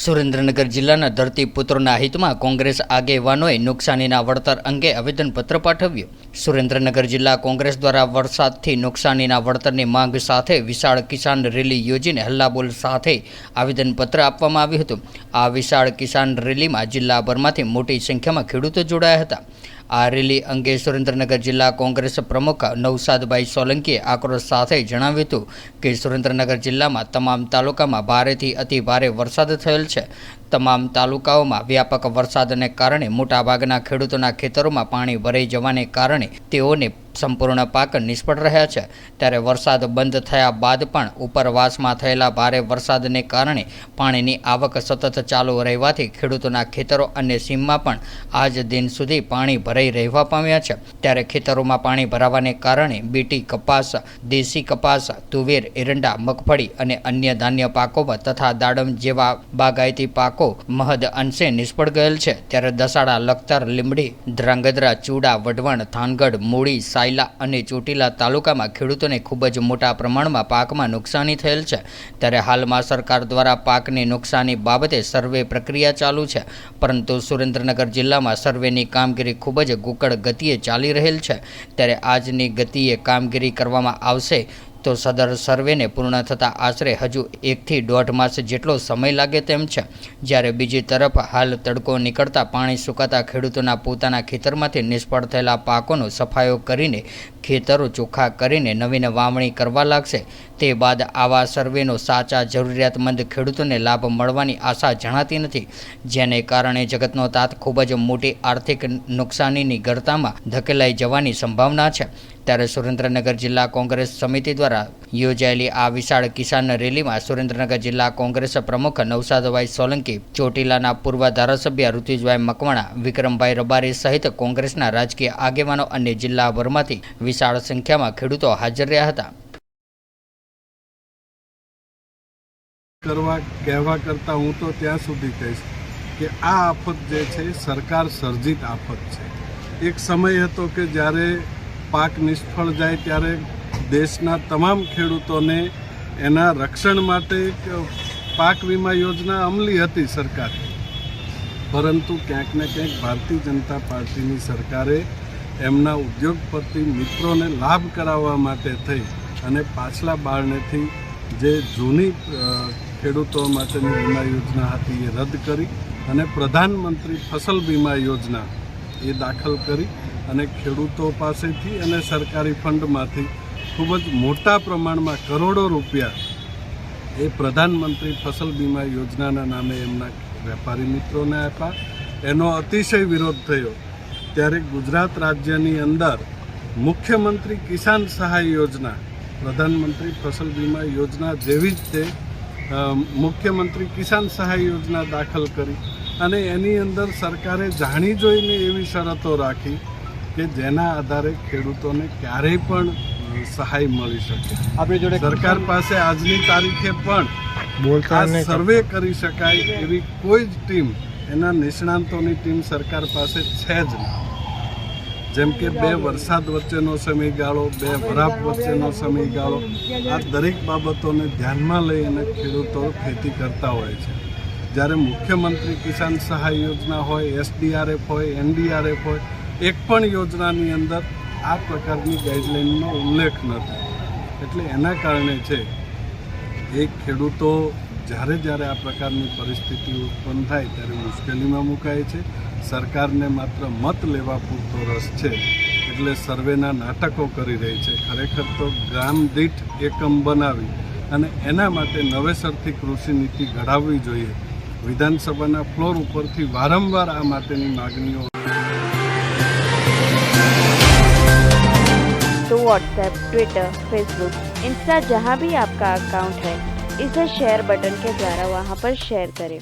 સુરેન્દ્રનગર જિલ્લાના ધરતીપુત્રોના હિતમાં કોંગ્રેસ આગેવાનોએ નુકસાનીના વળતર અંગે આવેદનપત્ર પાઠવ્યું. સુરેન્દ્રનગર જિલ્લા કોંગ્રેસ દ્વારા વરસાદથી નુકસાનીના વળતરની માંગ સાથે વિશાળ કિસાન રેલી યોજીને હલ્લાબોલ સાથે આવેદનપત્ર આપવામાં આવ્યું હતું. આ વિશાળ કિસાન રેલીમાં જિલ્લાભરમાંથી મોટી સંખ્યામાં ખેડૂતો જોડાયા હતા. આ રેલી અંગે સુરેન્દ્રનગર જિલ્લા કોંગ્રેસ પ્રમુખ નવસાદભાઈ સોલંકીએ આક્રોશ સાથે જણાવ્યું હતું કે સુરેન્દ્રનગર જિલ્લામાં તમામ તાલુકામાં ભારેથી અતિ ભારે વરસાદ થયેલ છે. તમામ તાલુકાઓમાં વ્યાપક વરસાદને કારણે મોટાભાગના ખેડૂતોના ખેતરોમાં પાણી ભરાઈ જવાને કારણે તેઓને સંપૂર્ણ પાક નિષ્ફળ રહ્યા છે. ત્યારે વરસાદ બંધ થયા બાદ પણ ઉપરવાસમાં થયેલા ભારે વરસાદને કારણે પાણીની આવક સતત ચાલુ રહેવાથી ખેડૂતોના ખેતરો અને સીમમાં પણ આજ દિન સુધી પાણી ભરાઈ રહેવા પામ્યા છે. ત્યારે ખેતરોમાં પાણી ભરાવાને કારણે બીટી કપાસ, દેશી કપાસ, તુવેર, એરંડા, મગફળી અને અન્ય ધાન્ય પાકો તથા દાડમ જેવા બાગાયતી પાકો મહદ અંશે નિષ્ફળ ગયેલ છે. ત્યારે દસાડા, લખતર, લીંબડી, ધ્રાંગધ્રા, ચૂડા, વઢવાણ, થાનગઢ, મૂળી, સાયલા અને ચોટીલા તાલુકામાં ખેડૂતોને ખૂબ જ મોટા પ્રમાણમાં પાકમાં નુકસાની થયેલ છે. ત્યારે હાલમાં સરકાર દ્વારા પાકની નુકસાની બાબતે સર્વે પ્રક્રિયા ચાલુ છે, પરંતુ સુરેન્દ્રનગર જિલ્લામાં સર્વેની કામગીરી ખૂબ જ ગુકળ ગતિએ ચાલી રહેલ છે. ત્યારે આજની ગતિએ કામગીરી કરવામાં આવશે તો સદર સર્વેને પૂર્ણ થતાં આશરે હજુ 1 થી 1.5 માસ જેટલો સમય લાગે તેમ છે. જ્યારે બીજી તરફ હાલ તડકો નીકળતા પાણી સુકાતા ખેડૂતોના પોતાના ખેતરમાંથી નિષ્ફળ થયેલા પાકોનો સફાયો કરીને ખેતરો ચોખ્ખા કરીને નવીન વાવણી કરવા લાગશે. તે બાદ આવા સર્વેનો સાચા જરૂરિયાતમંદ ખેડૂતોને લાભ મળવાની આશા જણાતી નથી, જેને કારણે જગતનો તાત ખૂબ જ મોટી આર્થિક નુકસાનીની ગર્તામાં ધકેલાઈ જવાની સંભાવના છે. ત્યારે સુરેન્દ્રનગર જિલ્લા કોંગ્રેસ સમિતિ દ્વારા યોજાયેલી આ વિશાળ કિસાન રેલીમાં સુરેન્દ્રનગર જિલ્લા કોંગ્રેસ પ્રમુખ નવસાદભાઈ સોલંકી, ચોટીલાના પૂર્વ ધારાસભ્ય ઋતુજભાઈ મકવાણા, વિક્રમભાઈ રબારી સહિત કોંગ્રેસના રાજકીય આગેવાનો અને જિલ્લાભરમાંથી વિશાળ સંખ્યામાં ખેડૂતો હાજર રહ્યા હતા. કહેવા કરતાં હું તો ત્યાં સુધી કહીશ કે આ આફત જે છે સરકાર સર્જિત આફત છે. એક સમય હતો કે જ્યારે પાક નિષ્ફળ જાય ત્યારે દેશના તમામ ખેડૂતોને એના રક્ષણ માટે પાક વીમા યોજના અમલી હતી સરકાર, પરંતુ ક્યાંક ને ક્યાંક ભારતીય જનતા પાર્ટીની સરકારે એમના ઉદ્યોગપતિ મિત્રોને લાભ કરાવવા માટે થઈ અને પાછલા બારણેથી જે જૂની ખેડૂતો માટેની વીમા યોજના હતી એ રદ કરી અને પ્રધાનમંત્રી ફસલ વીમા યોજના એ દાખલ કરી અને ખેડૂતો પાસેથી અને સરકારી ફંડમાંથી ખૂબ જ મોટા પ્રમાણમાં કરોડો રૂપિયા એ પ્રધાનમંત્રી ફસલ વીમા યોજનાના નામે એમના વેપારી મિત્રોને આપ્યા. એનો અતિશય વિરોધ થયો. ત્યારે ગુજરાત રાજ્યની અંદર મુખ્યમંત્રી કિસાન સહાય યોજના, પ્રધાનમંત્રી ફસલ વીમા યોજના જેવી જ તે મુખ્યમંત્રી કિસાન સહાય યોજના દાખલ કરી અને એની અંદર સરકારે જાણી જોઈને એવી શરતો રાખી કે જેના આધારે ખેડૂતોને ક્યારેય પણ સહાય મળી શકે. આપણી જોડે સરકાર પાસે આજની તારીખે પણ સર્વે કરી શકાય એવી કોઈ જ ટીમ, એના નિષ્ણાંતોની ટીમ સરકાર પાસે છે જ નહીં. જેમ કે 2 વરસાદ વચ્ચેનો સમયગાળો, 2 વરાપ વચ્ચેનો સમયગાળો, આ દરેક બાબતોને ધ્યાનમાં લઈ અને ખેડૂતો ખેતી કરતા હોય છે. જ્યારે મુખ્યમંત્રી કિસાન સહાય યોજના હોય, SDRF હોય, NDRF હોય, એક પણ યોજનાની અંદર આ પ્રકારની ગાઈડલાઇનનો ઉલ્લેખ નથી. એટલે એના કારણે છે એ ખેડૂતો જ્યારે આ પ્રકારની પરિસ્થિતિ ઉત્પન્ન થાય ત્યારે મુશ્કેલીમાં મુકાય છે. સરકારને માત્ર મત લેવા પૂરતો રસ છે એટલે સર્વેના નાટકો કરી રહી છે. ખરેખર તો ગામ દીઠ એકમ બનાવી અને એના માટે નવેસરથી કૃષિ નીતિ ઘડાવવી જોઈએ. વિધાનસભાના ફ્લોર ઉપરથી વારંવાર આ માટેની માગણીઓ. तो व्हाट्सएप, ट्विटर, फेसबुक, इंस्टा जहाँ भी आपका अकाउंट है, इसे शेयर बटन के द्वारा वहाँ पर शेयर करें.